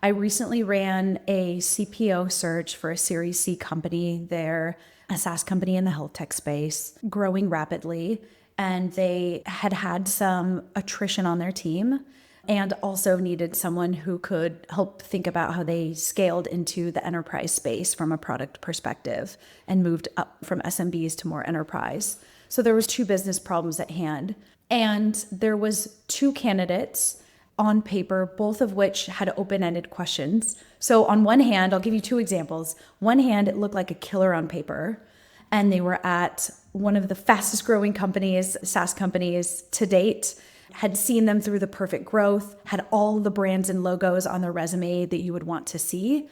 I recently ran a CPO search for a Series C company. They're a SaaS company in the health tech space, growing rapidly, and they had had some attrition on their team and also needed someone who could help think about how they scaled into the enterprise space from a product perspective and moved up from SMBs to more enterprise. So there was two business problems at hand, and there was two candidates on paper, both of which had open-ended questions. So on one hand, I'll give you two examples. One hand, it looked like a killer on paper, and they were at one of the fastest growing companies, SaaS companies to date, had seen them through the perfect growth, had all the brands and logos on their resume that you would want to see.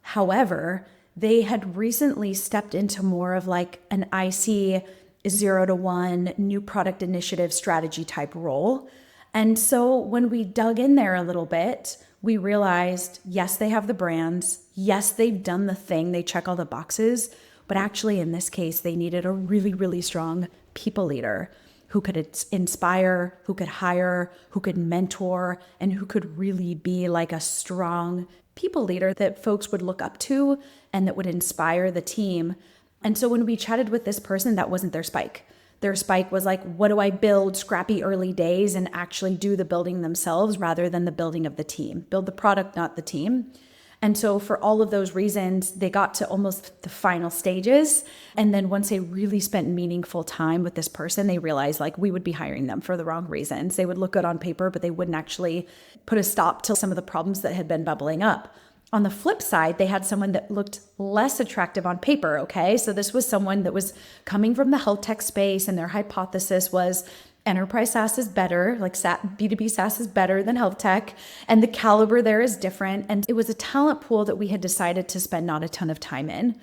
However, they had recently stepped into more of like an IC 0 to 1 new product initiative strategy type role. And so when we dug in there a little bit, we realized, yes, they have the brands. Yes, they've done the thing. They check all the boxes. But actually, in this case, they needed a really, really strong people leader who could inspire, who could hire, who could mentor, and who could really be like a strong people leader that folks would look up to and that would inspire the team. And so when we chatted with this person, that wasn't their spike. Their spike was like, what do I build, scrappy early days, and actually do the building themselves rather than the building of the team. Build the product, not the team. And so for all of those reasons, they got to almost the final stages. And then once they really spent meaningful time with this person, they realized like we would be hiring them for the wrong reasons. They would look good on paper, but they wouldn't actually put a stop to some of the problems that had been bubbling up. On the flip side, they had someone that looked less attractive on paper, okay? So this was someone that was coming from the health tech space, and their hypothesis was enterprise SaaS is better, like B2B SaaS is better than health tech, and the caliber there is different. And it was a talent pool that we had decided to spend not a ton of time in.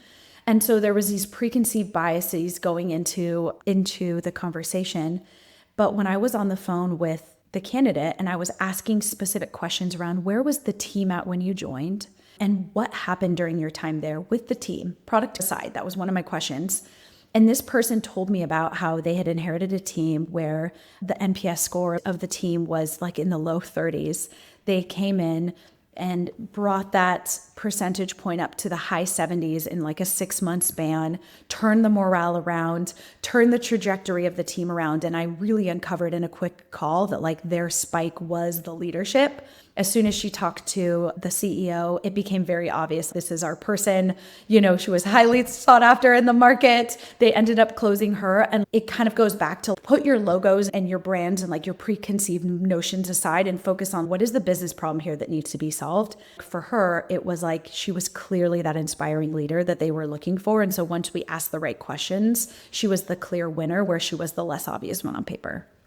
And so there was these preconceived biases going into the conversation. But when I was on the phone with the candidate and I was asking specific questions around where was the team at when you joined and what happened during your time there with the team, product aside, that was one of my questions. And this person told me about how they had inherited a team where the NPS score of the team was like in the low 30s. They came in and brought that percentage point up to the high 70s in like a 6-month span, turned the morale around, turned the trajectory of the team around. And I really uncovered in a quick call that like their spike was the leadership. As soon as she talked to the CEO, it became very obvious this is our person. You know, she was highly sought after in the market. They ended up closing her. And it kind of goes back to put your logos and your brands and like your preconceived notions aside and focus on what is the business problem here that needs to be solved. For her, it was like she was clearly that inspiring leader that they were looking for. And so once we asked the right questions, she was the clear winner where she was the less obvious one on paper.